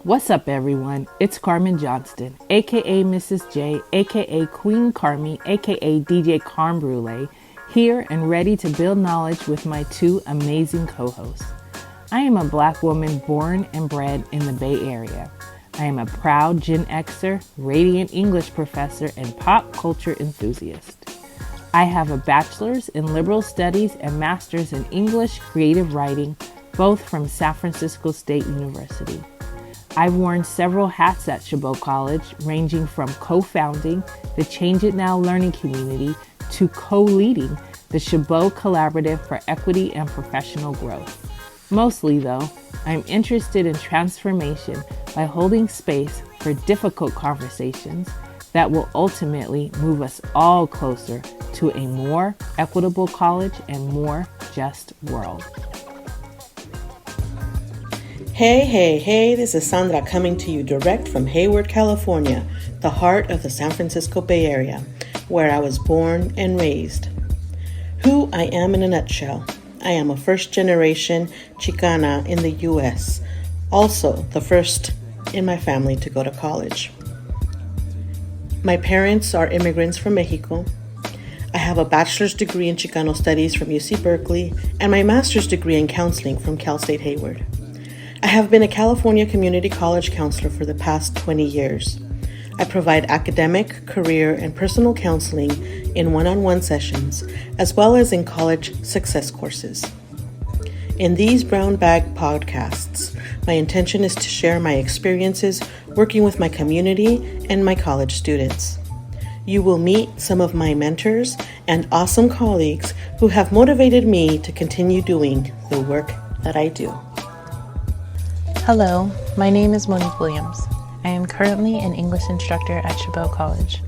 What's up, everyone? It's Carmen Johnston, aka Mrs. J, aka Queen Carmi, aka DJ Carm Brulee, here and ready to build knowledge with my two amazing co hosts. I am a Black woman born and bred in the Bay Area. I am a proud Gen Xer, radiant English professor, and pop culture enthusiast. I have a bachelor's in liberal studies and master's in English creative writing, both from San Francisco State University. I've worn several hats at Chabot College, ranging from co-founding the Change It Now learning community to co-leading the Chabot Collaborative for Equity and Professional Growth. Mostly, though, I'm interested in transformation by holding space for difficult conversations that will ultimately move us all closer to a more equitable college and more just world. Hey, this is Sandra coming to you direct from Hayward, California, the heart of the San Francisco Bay Area, where I was born and raised. Who I am in a nutshell. I am a first-generation Chicana in the U.S., also the first in my family to go to college. My parents are immigrants from Mexico. I have a bachelor's degree in Chicano studies from UC Berkeley and my master's degree in counseling from Cal State Hayward. I have been a California community college counselor for the past 20 years. I provide academic, career, and personal counseling in one-on-one sessions, as well as in college success courses. In these Brown Bag podcasts, my intention is to share my experiences working with my community and my college students. You will meet some of my mentors and awesome colleagues who have motivated me to continue doing the work that I do. Hello, my name is Monique Williams. I am currently an English instructor at Chabot College.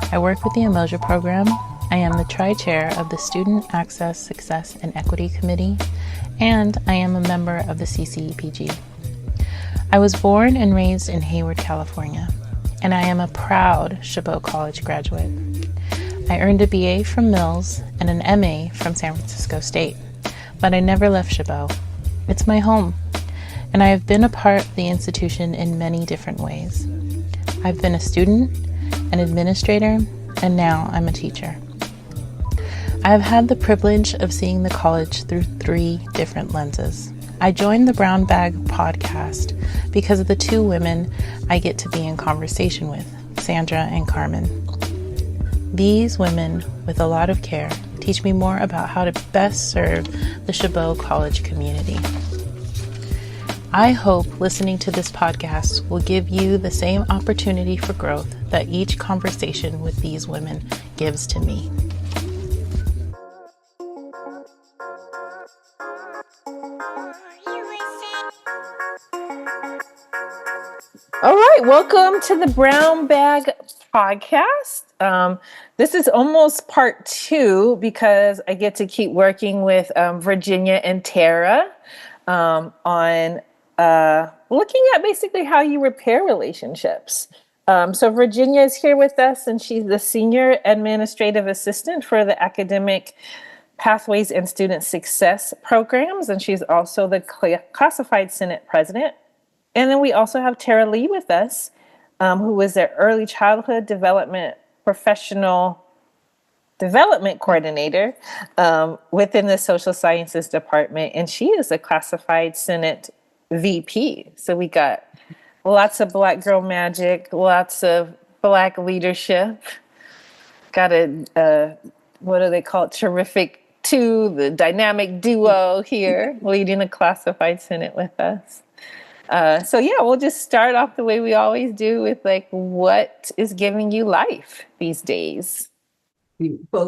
I work with the Emoja program. I am the tri-chair of the Student Access, Success, and Equity Committee, and I am a member of the CCEPG. I was born and raised in Hayward, California, and I am a proud Chabot College graduate. I earned a BA from Mills and an MA from San Francisco State, but I never left Chabot. It's my home. And I have been a part of the institution in many different ways. I've been a student, an administrator, and now I'm a teacher. I have had the privilege of seeing the college through 3 different lenses. I joined the Brown Bag podcast because of the 2 women I get to be in conversation with, Sandra and Carmen. These women, with a lot of care, teach me more about how to best serve the Chabot College community. I hope listening to this podcast will give you the same opportunity for growth that each conversation with these women gives to me. All right, welcome to the Brown Bag podcast. This is almost part 2 because I get to keep working with Virginia and Tara on looking at basically how you repair relationships. So Virginia is here with us, and she's the Senior Administrative Assistant for the Academic Pathways and Student Success Programs, and she's also the Classified Senate President. And then we also have Tara Lee with us, who is the Early Childhood Development Professional Development Coordinator within the Social Sciences Department, and she is a Classified Senate VP. So we got lots of Black girl magic, lots of Black leadership. Got a what do they call it? Terrific 2, the dynamic duo here leading the Classified Senate with us. So yeah, we'll just start off the way we always do with what is giving you life these days?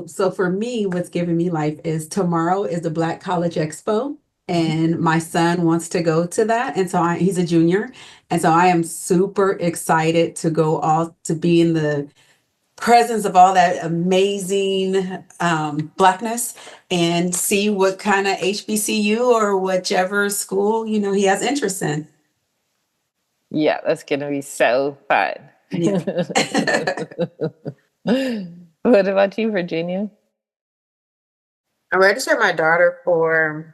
So for me, what's giving me life is tomorrow is the Black College Expo. And my son wants to go to that. And so he's a junior. And so I am super excited to be in the presence of all that amazing Blackness and see what kind of HBCU or whichever school, he has interest in. Yeah, that's going to be so fun. Yeah. What about you, Virginia? I registered my daughter for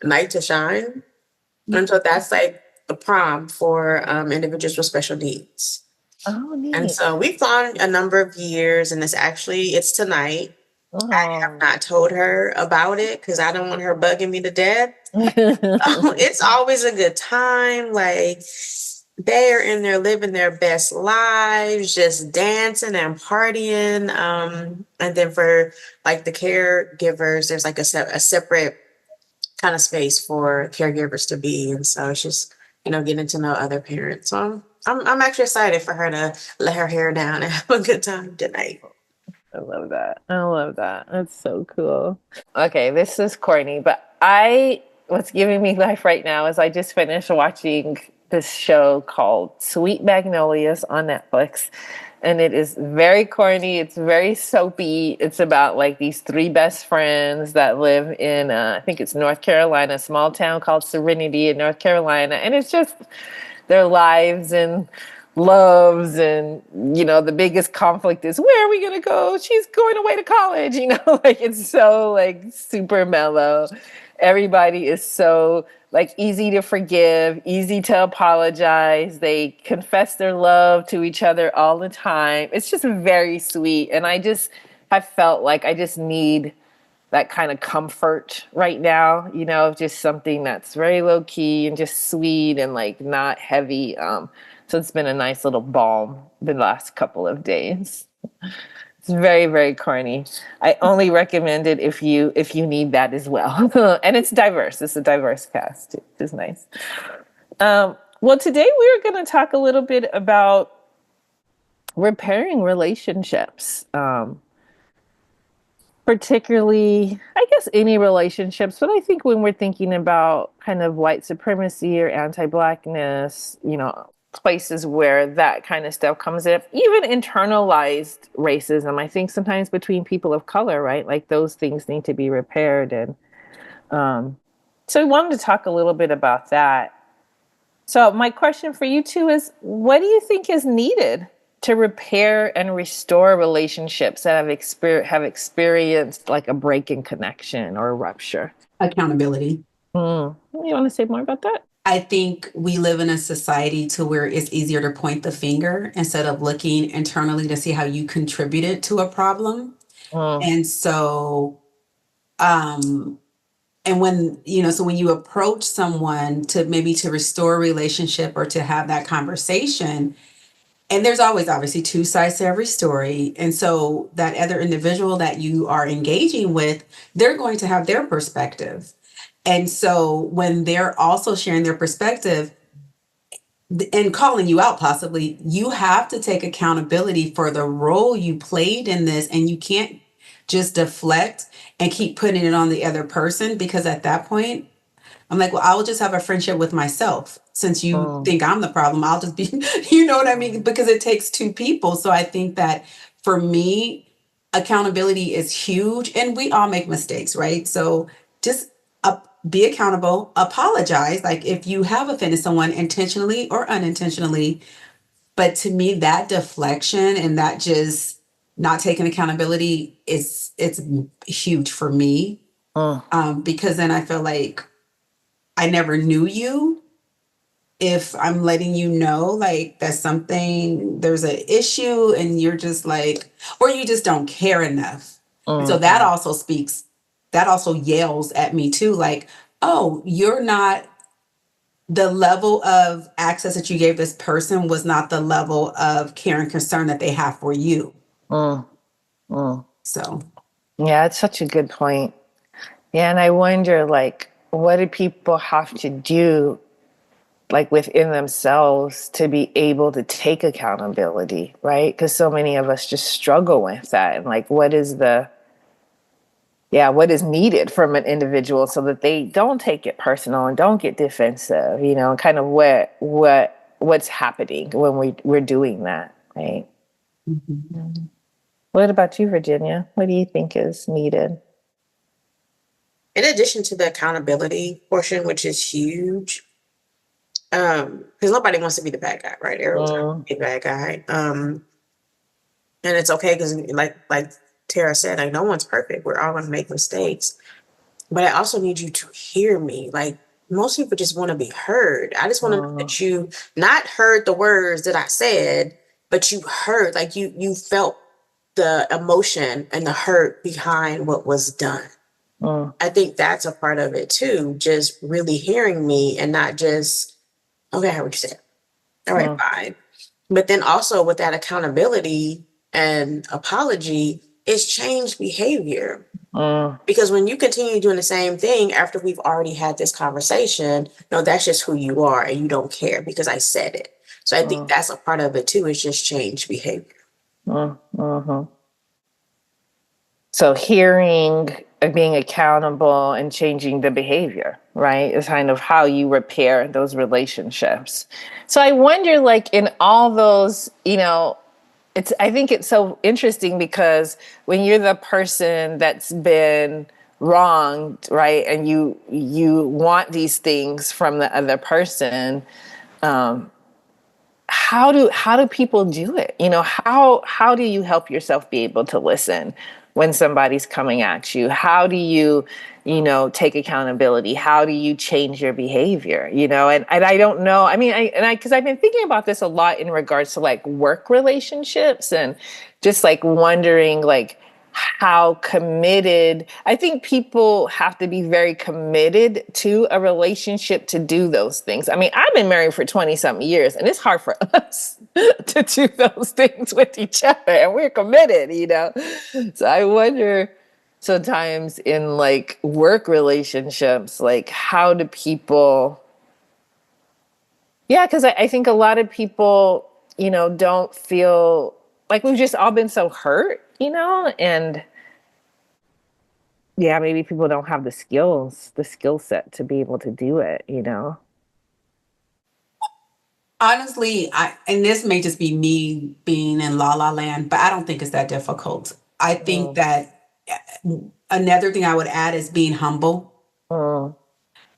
Night to Shine. And so that's a prom for individuals with special needs. Oh, And neat. so we've gone a number of years, and it's tonight. I have Oh. not told her about it because I don't want her bugging me to death. It's always a good time. Like, they are in there living their best lives, just dancing and partying. And then for like the caregivers, there's like a separate kind of space for caregivers to be. And so it's just, getting to know other parents. So I'm actually excited for her to let her hair down and have a good time tonight. I love that. I love that. That's so cool. Okay, this is corny, but what's giving me life right now is I just finished watching this show called Sweet Magnolias on Netflix. And it is very corny. It's very soapy. It's about like these three best friends that live in, I think it's North Carolina, a small town called Serenity in North Carolina. And it's just their lives and loves, and the biggest conflict is, where are we going to go? She's going away to college. Like, it's so like super mellow. Everybody is so like easy to forgive, easy to apologize. They confess their love to each other all the time. It's just very sweet, and I felt like I just need that kind of comfort right now, just something that's very low key and just sweet and like not heavy. So it's been a nice little balm the last couple of days. It's very, very corny. I only recommend it if you need that as well. And it's diverse. It's a diverse cast, which is nice. Well, today we're going to talk a little bit about repairing relationships. Particularly, I guess, any relationships, but I think when we're thinking about kind of white supremacy or anti-Blackness, places where that kind of stuff comes up, even internalized racism, I think sometimes between people of color, right? Like those things need to be repaired. And so I wanted to talk a little bit about that. So my question for you two is, what do you think is needed to repair and restore relationships that have experienced like a break in connection or a rupture? Accountability. You want to say more about that? I think we live in a society to where it's easier to point the finger instead of looking internally to see how you contributed to a problem. And so, and when, so when you approach someone to maybe to restore a relationship or to have that conversation, and there's always obviously two sides to every story. And so that other individual that you are engaging with, they're going to have their perspective. And so when they're also sharing their perspective and calling you out, possibly, you have to take accountability for the role you played in this. And you can't just deflect and keep putting it on the other person, because at that point, I'm like, well, I will just have a friendship with myself. Since you think I'm the problem, I'll just be, you know what I mean? Because it takes two people. So I think that for me, accountability is huge, and we all make mistakes, right? So just be accountable, apologize. Like if you have offended someone intentionally or unintentionally, but to me, that deflection and that just not taking accountability it's huge for me. Because then I feel like I never knew you. If I'm letting you know like that's something, there's an issue, and you're just like, or you just don't care enough. And so that also yells at me too, like, oh, you're not, the level of access that you gave this person was not the level of care and concern that they have for you. So Yeah, it's such a good point. Yeah, and I wonder, like, what do people have to do, like, within themselves to be able to take accountability, right? Because so many of us just struggle with that. And, like, what is needed from an individual so that they don't take it personal and don't get defensive, and kind of what's happening when we're doing that, right? mm-hmm. What about you, Virginia? What do you think is needed? In addition to the accountability portion, which is huge, because nobody wants to be the bad guy, right? Everyone's going to be the bad guy. And it's okay because, like Tara said, like, no one's perfect. We're all going to make mistakes. But I also need you to hear me. Like, most people just want to be heard. I just want to know that you not heard the words that I said, but you heard, like you felt the emotion and the hurt behind what was done. I think that's a part of it too, just really hearing me and not just, okay, how would you say it? All right, fine. But then also with that accountability and apology, it's changed behavior. Because when you continue doing the same thing after we've already had this conversation, no, that's just who you are and you don't care because I said it. So I think that's a part of it too, is just change behavior. So hearing, being accountable and changing the behavior, right, is kind of how you repair those relationships. So I wonder, like, in all those, I think it's so interesting because when you're the person that's been wronged, right, and you want these things from the other person, how do people do it? How do you help yourself be able to listen when somebody's coming at you? How do you take accountability? How do you change your behavior? And I don't know. I mean, because I've been thinking about this a lot in regards to like work relationships and just like wondering like how committed. I think people have to be very committed to a relationship to do those things. I mean, I've been married for 20 something years and it's hard for us to do those things with each other and we're committed, So I wonder sometimes in like work relationships, like how do people, because I think a lot of people, don't feel like we've just all been so hurt, and maybe people don't have the skill set to be able to do it, Honestly, and this may just be me being in la la land, but I don't think it's that difficult. I think that another thing I would add is being humble,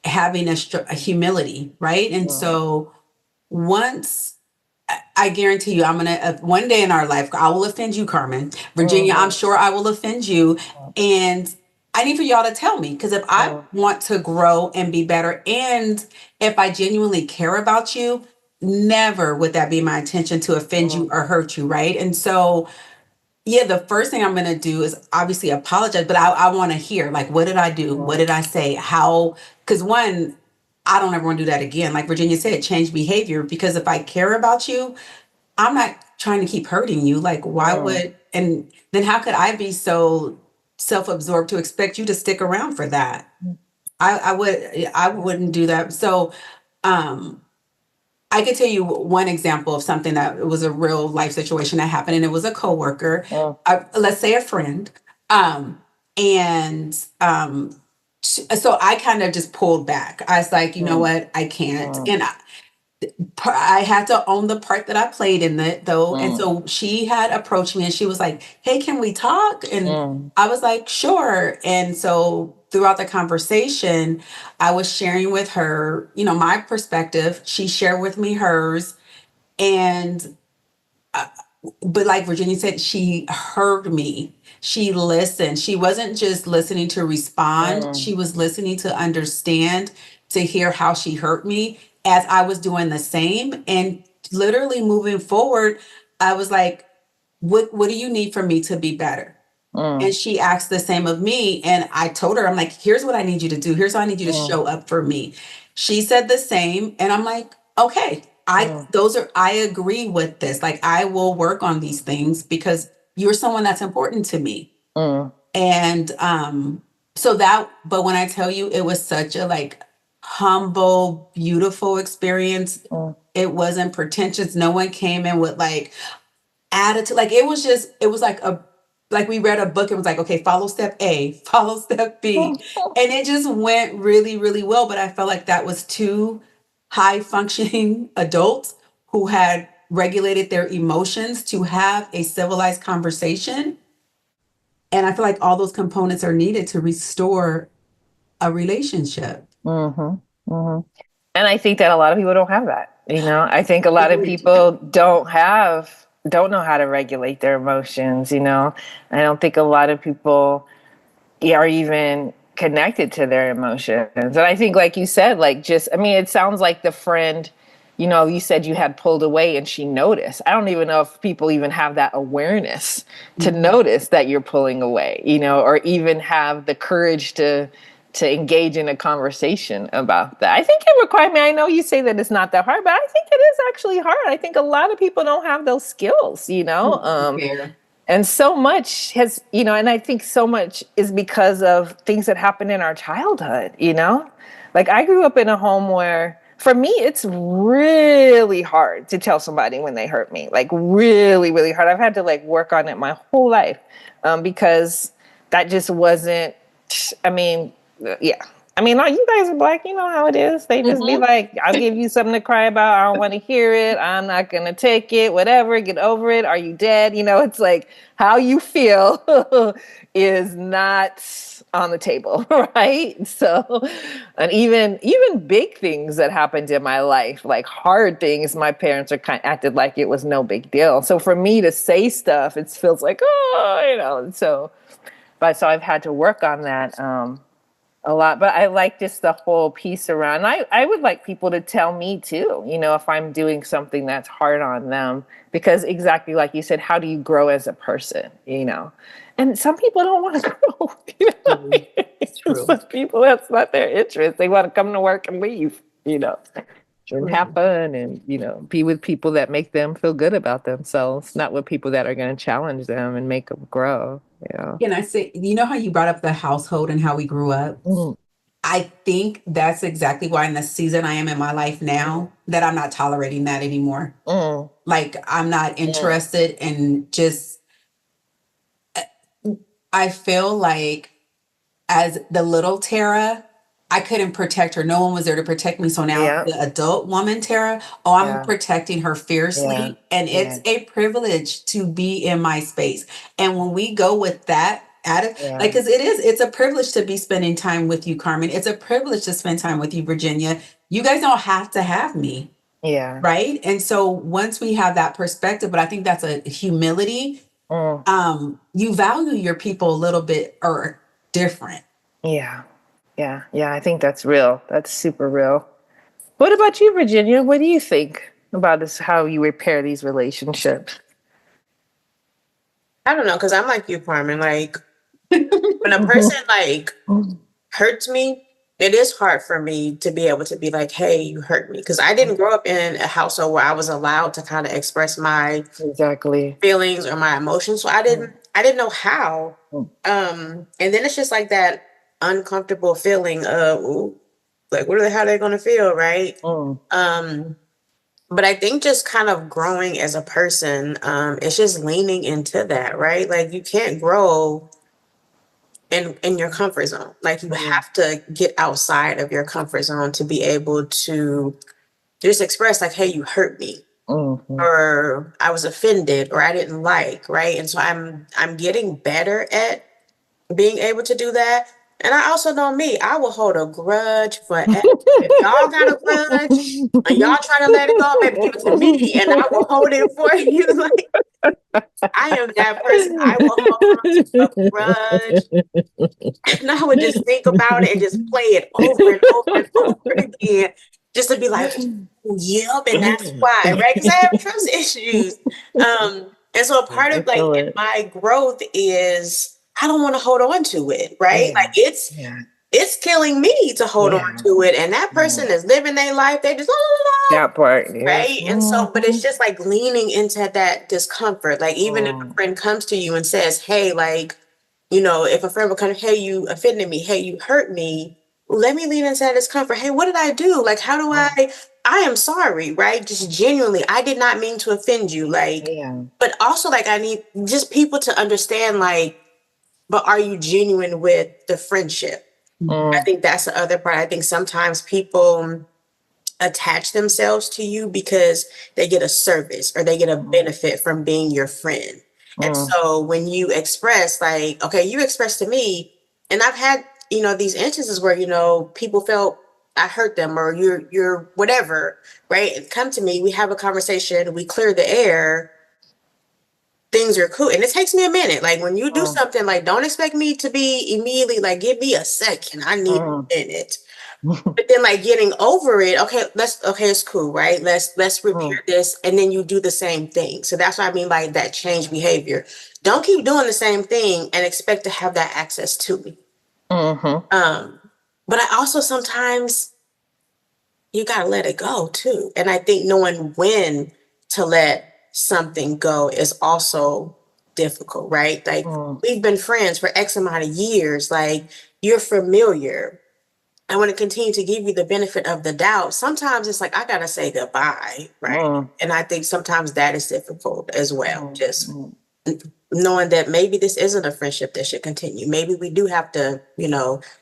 having a humility, right? And so once I guarantee you, I'm gonna one day in our life, I will offend you, Carmen, Virginia. I'm sure I will offend you, and I need for y'all to tell me because if I want to grow and be better, and if I genuinely care about you, never would that be my intention to offend you or hurt you, right? And so, the first thing I'm going to do is obviously apologize, but I want to hear, like, what did I do? What did I say? How? Because one, I don't ever want to do that again. Like Virginia said, change behavior. Because if I care about you, I'm not trying to keep hurting you. Like, why would, and then how could I be so self-absorbed to expect you to stick around for that? I wouldn't do that. So, I could tell you one example of something that it was a real life situation that happened, and it was a coworker, let's say a friend, and so I kind of just pulled back. I was like, you know what, I can't, and I had to own the part that I played in it though. And so she had approached me and she was like, hey, can we talk? And I was like, sure. And so throughout the conversation, I was sharing with her, my perspective. She shared with me hers. And, but like Virginia said, she heard me. She listened. She wasn't just listening to respond. She was listening to understand, to hear how she hurt me as I was doing the same. And literally moving forward, I was like, what do you need from me to be better? And she asked the same of me. And I told her, I'm like, here's what I need you to do. Here's how I need you to show up for me. She said the same. And I'm like, okay, I agree with this. Like, I will work on these things because you're someone that's important to me. And but when I tell you, it was such a like humble, beautiful experience. It wasn't pretentious. No one came in with like attitude. Like it was like we read a book. It was like, okay, follow step A, follow step B. And it just went really, really well. But I felt like that was two high functioning adults who had regulated their emotions to have a civilized conversation. And I feel like all those components are needed to restore a relationship. And I think that a lot of people don't have that. I think a lot of people don't know how to regulate their emotions. I don't think a lot of people are even connected to their emotions. And I think, like you said, like just, I mean, it sounds like the friend, you know, you said you had pulled away and she noticed. I don't even know if people even have that awareness to notice that you're pulling away, you know, or even have the courage to engage in a conversation about that. I think it requires, I mean, I know you say that it's not that hard, but I think it is actually hard. I think a lot of people don't have those skills, you know. And so much has, you know, and I think so much is because of things that happened in our childhood, you know? Like I grew up in a home where, for me, it's really hard to tell somebody when they hurt me. Like really, really hard. I've had to like work on it my whole life because that just wasn't, I mean, yeah. I mean, you guys are Black, you know how it is. They just be like, I'll give you something to cry about. I don't want to hear it. I'm not going to take it, whatever. Get over it. Are you dead? You know, it's like how you feel is not on the table, right? So, and even big things that happened in my life, like hard things, my parents are kind of acted like it was no big deal. So for me to say stuff, it feels like, oh, you know, so I've had to work on that a lot, but I like just the whole piece around. I would like people to tell me too, you know, if I'm doing something that's hard on them, because exactly like you said, how do you grow as a person, you know? And some people don't want to grow. You know? Some people, that's not their interest. They want to come to work and leave, you know, and have fun and, you know, be with people that make them feel good about themselves, not with people that are going to challenge them and make them grow. Yeah. Can I say, you know how you brought up the household and how we grew up? I think that's exactly why in the season I am in my life now that I'm not tolerating that anymore. Like I'm not interested in just, I feel like as the little Tara, I couldn't protect her. No one was there to protect me. So now the adult woman, Tara, I'm protecting her fiercely. And it's a privilege to be in my space. And when we go with that attitude, like, cause it's a privilege to be spending time with you, Carmen. It's a privilege to spend time with you, Virginia. You guys don't have to have me. Yeah. Right. And so once we have that perspective, but I think that's a humility. You value your people a little bit or different. Yeah. I think that's real. That's super real. What about you, Virginia? What do you think about this? How you repair these relationships? I don't know, because I'm like you, Carmen. Like when a person like hurts me, it is hard for me to be able to be like, hey, you hurt me. Because I didn't grow up in a household where I was allowed to kind of express my feelings or my emotions. So I didn't know how. And then it's just like that uncomfortable feeling of, ooh, like, what are they, how they going to feel, right? But I think just kind of growing as a person, it's just leaning into that, right? Like you can't grow in your comfort zone. Like you have to get outside of your comfort zone to be able to just express like, hey, you hurt me. Or I was offended or I didn't like, right? And so I'm getting better at being able to do that. And I also know me, I will hold a grudge forever. If y'all got a grudge and y'all trying to let it go, baby, give it to me and I will hold it for you. Like I am that person. I will hold on to a grudge. And I would just think about it and just play it over and over and over again. Just to be like, yep, and that's why, right? Because I have trust issues. And so a part of like my growth is I don't want to hold on to it, right? Like it's killing me to hold on to it. And that person is living their life. They just that part, right. And so, but it's just like leaning into that discomfort. Like even if a friend comes to you and says, hey, like, you know, if a friend would come, hey, you offended me, hey, you hurt me. Let me lean into that discomfort. Hey, what did I do? Like, how do I am sorry, right? Just genuinely, I did not mean to offend you. Like, but also like I need just people to understand, like, but are you genuine with the friendship? I think that's the other part. I think sometimes people attach themselves to you because they get a service or they get a benefit from being your friend. And so when you express like, okay, you express to me, and I've had, you know, these instances where, you know, people felt I hurt them or you're whatever, right? And come to me, we have a conversation, we clear the air. things are cool. And it takes me a minute. Like when you do Mm. something, like don't expect me to be immediately like, give me a second. I need a minute. But then like getting over it, okay, it's cool, right? Let's repair this, and then you do the same thing. So that's what I mean by that change behavior. Don't keep doing the same thing and expect to have that access to me. But I also sometimes you gotta let it go too. And I think knowing when to let something go is also difficult, right? Like we've been friends for X amount of years, like you're familiar. I want to continue to give you the benefit of the doubt. Sometimes it's like I gotta say goodbye, right? And I think sometimes that is difficult as well. Just knowing that maybe this isn't a friendship that should continue. Maybe we do have to,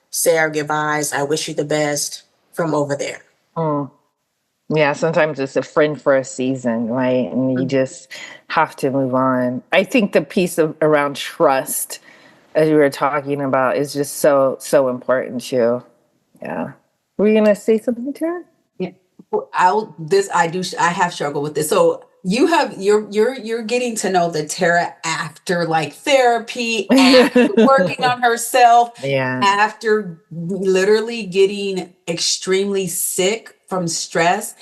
say our goodbyes. I wish you the best from over there. Yeah, sometimes it's a friend for a season, right? And you just have to move on. I think the piece around trust, as you were talking about, is just so important too. Yeah. Were you gonna say something, Tara? Yeah. I have struggled with this. So you're getting to know the Tara after like therapy, after working on herself, Yeah. after literally getting extremely sick from stress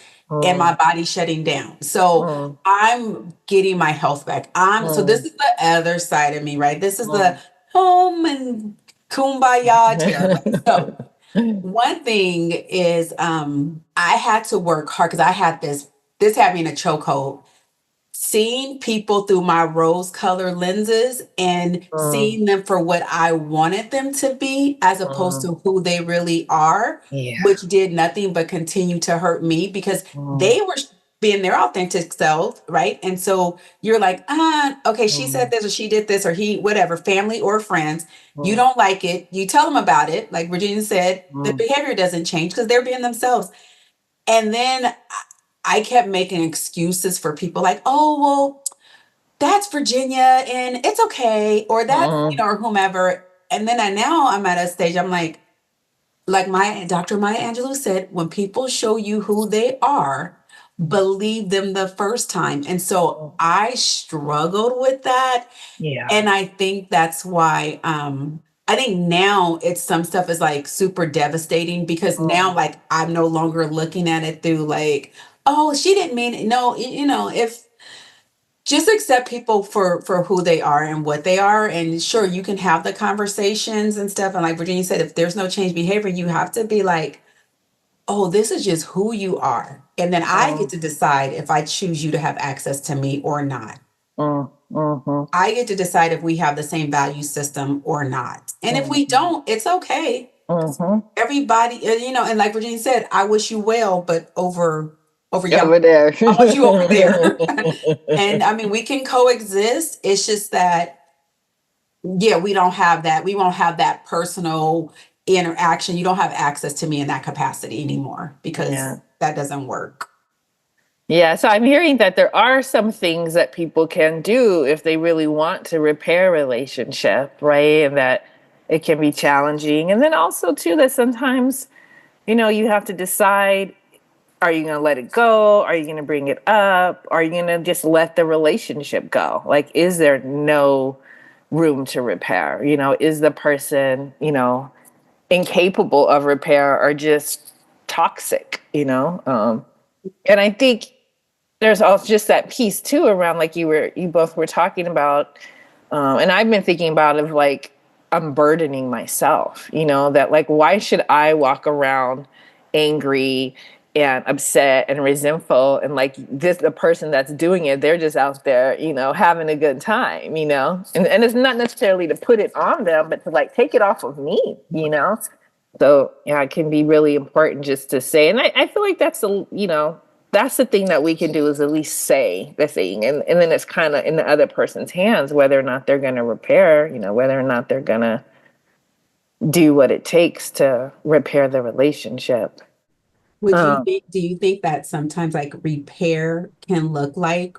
and my body shutting down. So I'm getting my health back. So this is the other side of me, right? This is the home and kumbaya Tara. So one thing is I had to work hard because I had this had me in a chokehold. Seeing people through my rose color lenses and seeing them for what I wanted them to be as opposed to who they really are, which did nothing but continue to hurt me because they were being their authentic self, right? And so you're like, okay, she said this or she did this or he, whatever, family or friends. You don't like it. You tell them about it. Like Virginia said, the behavior doesn't change because they're being themselves. And then I kept making excuses for people like, oh, well, that's Virginia and it's okay. Or that's, or whomever. And then now I'm at a stage, I'm like my Dr. Maya Angelou said, when people show you who they are, believe them the first time. And so I struggled with that. Yeah. And I think that's why I think now it's some stuff is like super devastating because now like I'm no longer looking at it through like, oh, she didn't mean it. No, if just accept people for who they are and what they are. And sure, you can have the conversations and stuff. And like Virginia said, if there's no change behavior, you have to be like, oh, this is just who you are. And then I get to decide if I choose you to have access to me or not. I get to decide if we have the same value system or not. And if we don't, it's okay. Everybody, and like Virginia said, I wish you well, but over there. I want you over there. And I mean, we can coexist. It's just that, we don't have that. We won't have that personal interaction. You don't have access to me in that capacity anymore because that doesn't work. Yeah, so I'm hearing that there are some things that people can do if they really want to repair a relationship, right? And that it can be challenging. And then also too that sometimes, you have to decide, are you going to let it go? Are you going to bring it up? Are you going to just let the relationship go? Like, is there no room to repair? Is the person, incapable of repair or just toxic, And I think there's also just that piece too around like you both were talking about, and I've been thinking about of like unburdening myself, that like why should I walk around angry and upset and resentful and like the person that's doing it, they're just out there, having a good time, and it's not necessarily to put it on them, but to like take it off of me, So it can be really important just to say, and I feel like that's that's the thing that we can do is at least say the thing. And then it's kind of in the other person's hands, whether or not they're going to repair, whether or not they're going to do what it takes to repair the relationship. Do you think that sometimes like repair can look like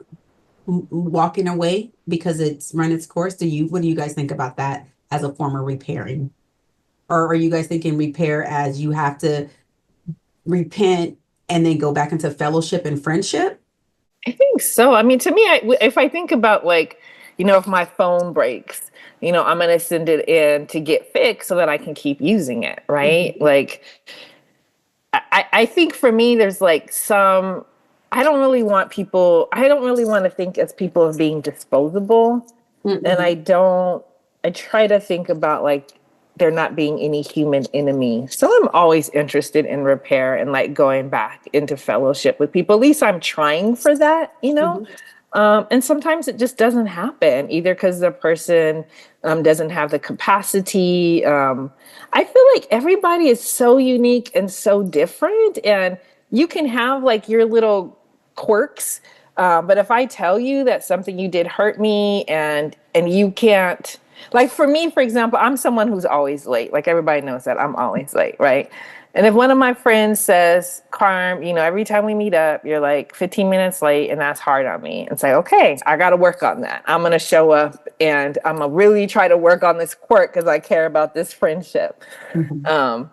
walking away because it's run its course? What do you guys think about that as a form of repairing? Or are you guys thinking repair as you have to repent and then go back into fellowship and friendship? I think so. I mean, to me, if I think about like, if my phone breaks, I'm going to send it in to get fixed so that I can keep using it, right? Mm-hmm. Like, I think for me, there's like I don't really want to think as people of being disposable. Mm-hmm. And I try to think about like there not being any human enemy. So I'm always interested in repair and like going back into fellowship with people. At least I'm trying for that, Mm-hmm. And sometimes it just doesn't happen either because the person doesn't have the capacity. I feel like everybody is so unique and so different, and you can have like your little quirks. But if I tell you that something you did hurt me and you can't, like for me, for example, I'm someone who's always late. Like everybody knows that I'm always late, right? And if one of my friends says, Carm, every time we meet up, you're like 15 minutes late, and that's hard on me. And say, okay, I got to work on that. I'm going to show up and I'm going to really try to work on this quirk because I care about this friendship. Mm-hmm.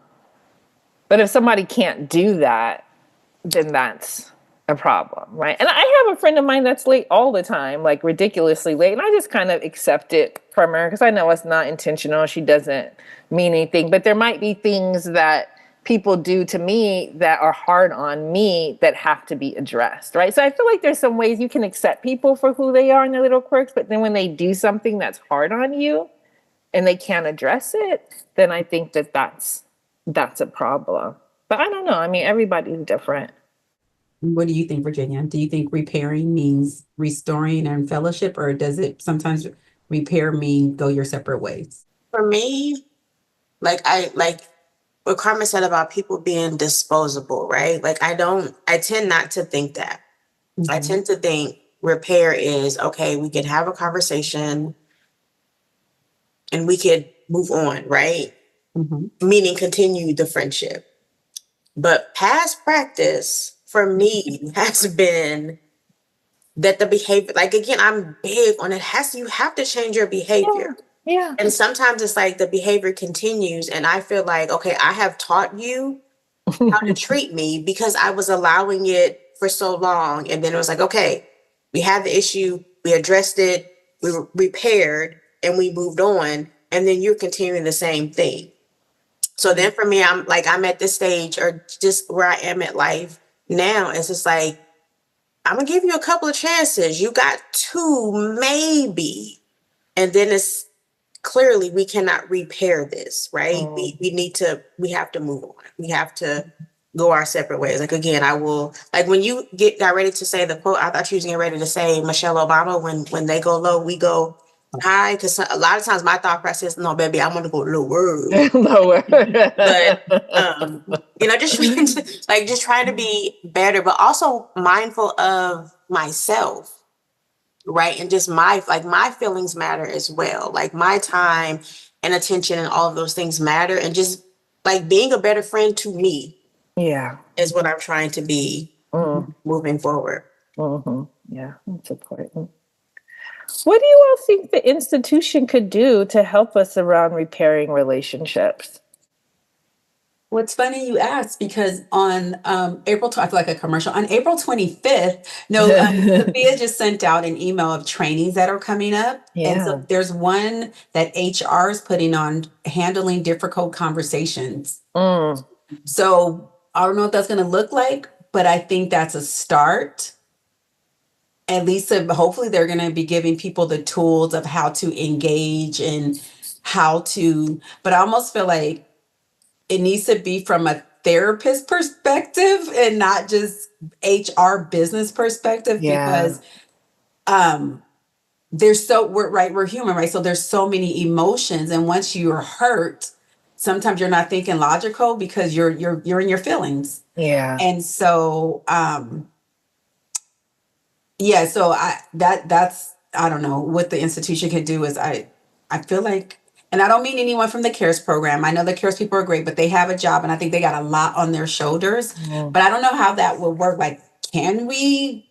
But if somebody can't do that, then that's a problem, right? And I have a friend of mine that's late all the time, like ridiculously late, and I just kind of accept it from her because I know it's not intentional. She doesn't mean anything, but there might be things that people do to me that are hard on me that have to be addressed, right? So I feel like there's some ways you can accept people for who they are and their little quirks, but then when they do something that's hard on you and they can't address it, then I think that that's a problem. But I don't know. I mean, everybody's different. What do you think, Virginia? Do you think repairing means restoring and fellowship, or does it sometimes repair mean go your separate ways? For me, like what Carmen said about people being disposable, right? Like I tend not to think that. I Mhm. tend to think repair is okay, we can have a conversation and we could move on, right? Mhm. Meaning continue the friendship. But past practice for me has been that the behavior, like again, I'm big on you have to change your behavior. Yeah. And sometimes it's like the behavior continues, and I feel like, okay, I have taught you how to treat me because I was allowing it for so long. And then it was like, okay, we had the issue, we addressed it, we repaired, and we moved on. And then you're continuing the same thing. So then for me, I'm at this stage or just where I am at life now. It's just like, I'm gonna give you a couple of chances. You got two, maybe. And then it's clearly we cannot repair this, right? We have to move on. We have to go our separate ways. Like again, I will like when you got ready to say the quote, I thought you was getting ready to say Michelle Obama, when they go low, we go high. Because a lot of times my thought process, no, baby, I want to go lower. Lower. But just trying to be better, but also mindful of myself, right? And just my feelings matter as well. Like my time and attention and all of those things matter. And just like being a better friend to me Yeah. is what I'm trying to be moving forward. Mm-hmm. Yeah, that's important. What do you all think the institution could do to help us around repairing relationships? Well, it's funny you asked because on I feel like a commercial. On April 25th, no, Sophia just sent out an email of trainings that are coming up. And so Yeah. there's one that HR is putting on handling difficult conversations. Mm. So I don't know what that's going to look like, but I think that's a start. At least hopefully they're going to be giving people the tools of how to engage and but I almost feel like it needs to be from a therapist perspective and not just HR business perspective. Yeah. Because we're human, right? So there's so many emotions, and once you're hurt, sometimes you're not thinking logical because you're in your feelings. Yeah. And so yeah, so that's I don't know what the institution could do is I feel like, and I don't mean anyone from the CARES program. I know the CARES people are great, but they have a job and I think they got a lot on their shoulders. Mm. But I don't know how that would work. Like, can we,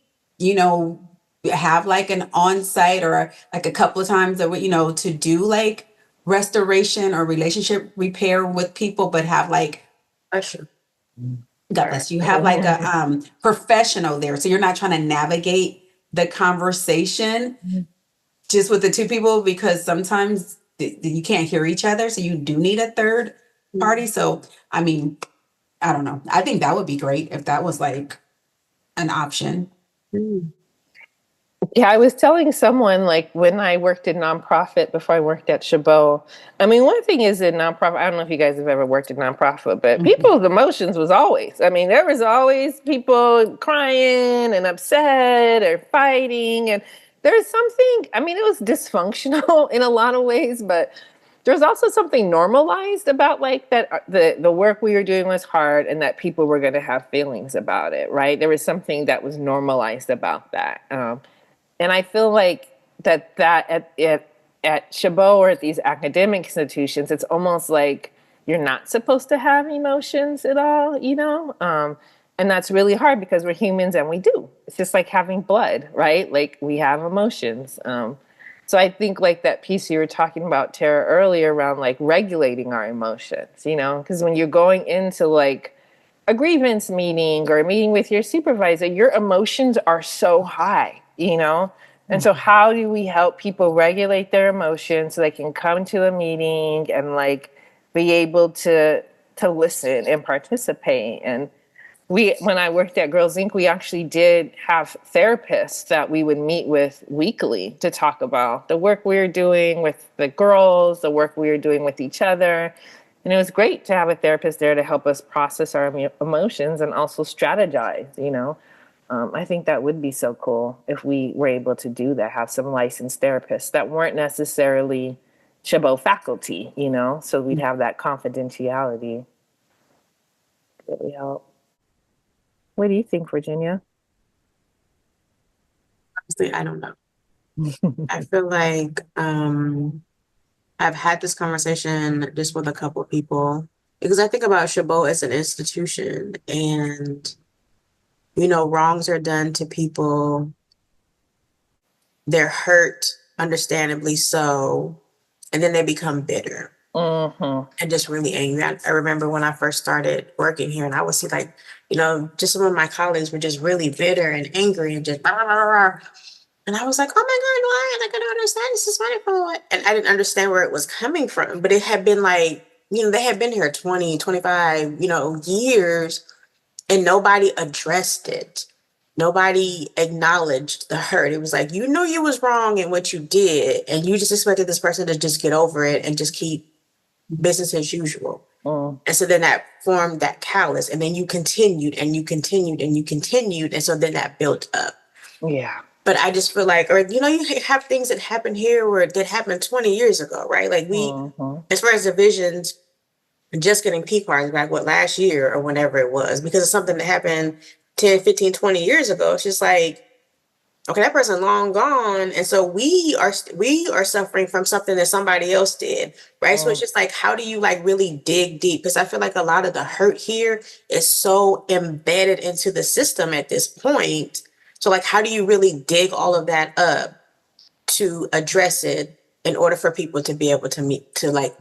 have like an on-site or like a couple of times that to do like restoration or relationship repair with people, but have like Pressure. God bless you. Have like a professional there. So you're not trying to navigate the conversation. just with the two people, because sometimes you can't hear each other, so you do need a third party. So, I mean, I don't know. I think that would be great if that was like an option. Mm. Yeah, I was telling someone like when I worked in nonprofit before I worked at Chabot. I mean, one thing is in nonprofit, I don't know if you guys have ever worked in nonprofit, but people's emotions was always, I mean, there was always people crying and upset or fighting. And there's something, I mean, it was dysfunctional in a lot of ways, but there's also something normalized about like that the work we were doing was hard and that people were going to have feelings about it, right? There was something that was normalized about that. And I feel like that at Chabot or at these academic institutions, it's almost like you're not supposed to have emotions at all, you know? And that's really hard because we're humans and we do. It's just like having blood, right? Like we have emotions. So I think like that piece you were talking about, Tara, earlier around like regulating our emotions, you know? Because when you're going into like a grievance meeting or a meeting with your supervisor, your emotions are so high, you know? And so how do we help people regulate their emotions so they can come to a meeting and like be able to listen and participate? And when I worked at Girls Inc., we actually did have therapists that we would meet with weekly to talk about the work we were doing with the girls, the work we were doing with each other. And it was great to have a therapist there to help us process our emotions and also strategize, you know. I think that would be so cool if we were able to do that, have some licensed therapists that weren't necessarily Chabot faculty, you know, so we'd have that confidentiality. Really help. What do you think, Virginia? Honestly, I don't know. I feel like I've had this conversation just with a couple of people because I think about Chabot as an institution and, you know, wrongs are done to people. They're hurt, understandably so, and then they become bitter and just really angry. I remember when I first started working here and I would see like, you know, just some of my colleagues were just really bitter and angry and just blah, blah, blah, blah. And I was like, oh my God, why? And I couldn't understand this is wonderful. And I didn't understand where it was coming from. But it had been like, you know, they had been here 20, 25, you know, years and nobody addressed it. Nobody acknowledged the hurt. It was like, you know, you was wrong in what you did. And you just expected this person to just get over it and just keep business as usual. And so then that formed that callus. And then you continued and you continued and you continued. And so then that built up. Yeah. But I just feel like, or, you know, you have things that happen here or that happened 20 years ago, right? Like as far as divisions, just getting P cards back, last year or whenever it was, because of something that happened 10, 15, 20 years ago. It's just like, okay, that person long gone. And so we are suffering from something that somebody else did, right? So it's just like, how do you like really dig deep? Because I feel like a lot of the hurt here is so embedded into the system at this point. So like, how do you really dig all of that up to address it in order for people to be able to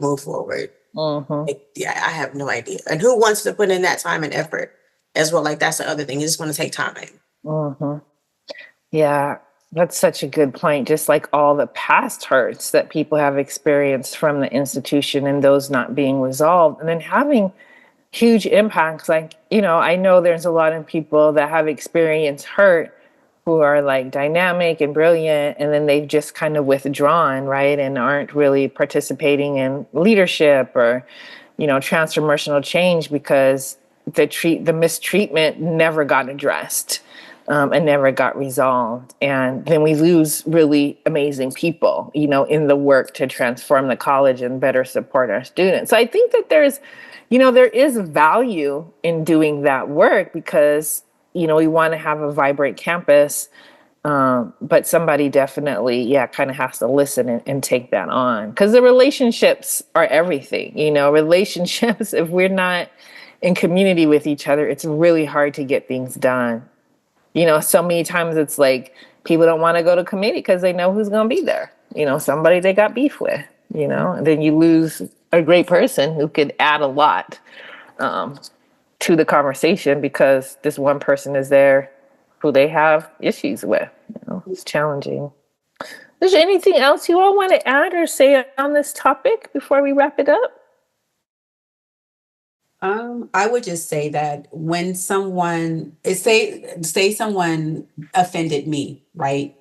move forward? Like, yeah, I have no idea. And who wants to put in that time and effort as well? Like, that's the other thing. You just want to take time. Yeah, that's such a good point. Just like all the past hurts that people have experienced from the institution and those not being resolved, and then having huge impacts. Like, you know, I know there's a lot of people that have experienced hurt who are like dynamic and brilliant, and then they've just kind of withdrawn, right? And aren't really participating in leadership or, you know, transformational change because the mistreatment never got addressed. And never got resolved. And then we lose really amazing people, you know, in the work to transform the college and better support our students. So I think that there is value in doing that work because, you know, we want to have a vibrant campus, but somebody definitely, kind of has to listen and take that on because the relationships are everything, you know, relationships, if we're not in community with each other, it's really hard to get things done. You know, so many times it's like people don't want to go to committee because they know who's going to be there. You know, somebody they got beef with, you know, and then you lose a great person who could add a lot to the conversation because this one person is there who they have issues with. You know, it's challenging. Is there anything else you all want to add or say on this topic before we wrap it up? I would just say that when say someone offended me, right?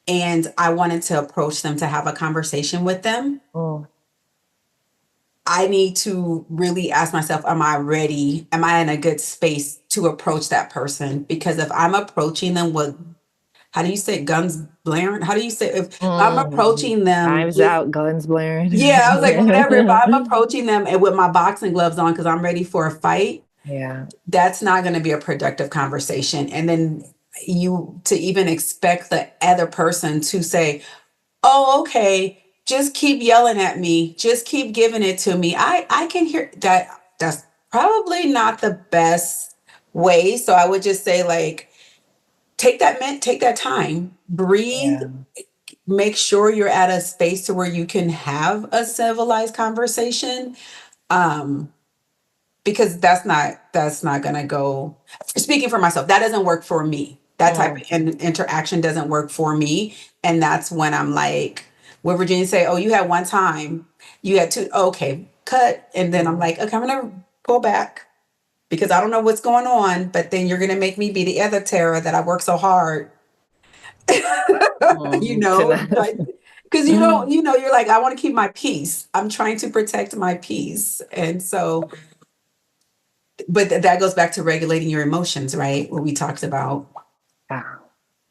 And I wanted to approach them to have a conversation with them, Mm, I need to really ask myself, am I ready? Am I in a good space to approach that person? Because if I'm approaching them with, how do you say it, guns blaring? How do you say if I'm approaching them Knives with, out, guns blaring. yeah, I was like, whatever. If I'm approaching them and with my boxing gloves on because I'm ready for a fight, Yeah. that's not going to be a productive conversation. And then you to even expect the other person to say, oh, okay, just keep yelling at me, just keep giving it to me. I can hear that. That's probably not the best way. So I would just say, like, take that time, breathe, Yeah. make sure you're at a space to where you can have a civilized conversation. Um, because that's not gonna go, speaking for myself, that doesn't work for me. That type of interaction doesn't work for me. And that's when I'm like, when Virginia say, oh, you had one time, you had two, okay, cut. And then I'm like, okay, I'm gonna pull back because I don't know what's going on, but then you're gonna make me be the other Tara that I work so hard. You know, because you don't, you know, you're like, I want to keep my peace. I'm trying to protect my peace. And so, but that goes back to regulating your emotions, right? What we talked about. Yeah.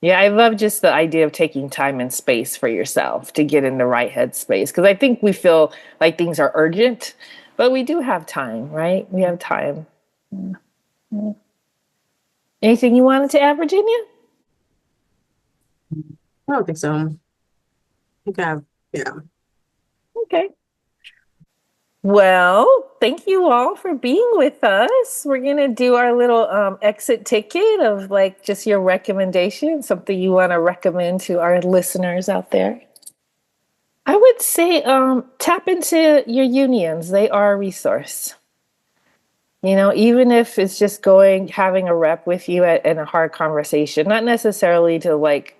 Yeah, I love just the idea of taking time and space for yourself to get in the right headspace. Because I think we feel like things are urgent, but we do have time, right? We have time. Yeah. Anything you wanted to add, Virginia? I don't think so. I think yeah. Okay. Well, thank you all for being with us. We're going to do our little exit ticket of like just your recommendation, something you want to recommend to our listeners out there. I would say tap into your unions. They are a resource. You know, even if it's just having a rep with you in a hard conversation, not necessarily to like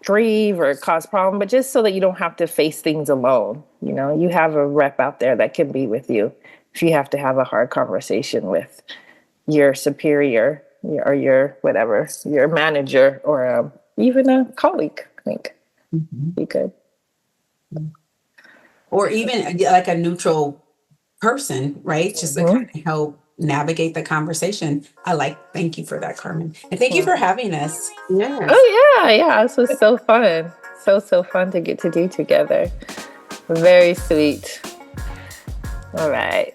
grieve or cause problem, but just so that you don't have to face things alone. You know, you have a rep out there that can be with you if you have to have a hard conversation with your superior or your whatever, your manager or even a colleague. I think be good. Or even like a neutral person, right? Just to kind of help navigate the conversation. Thank you for that, Carmen. And thank you for having us. Yes. Oh yeah. This was so fun. So fun to get to do together. Very sweet. All right.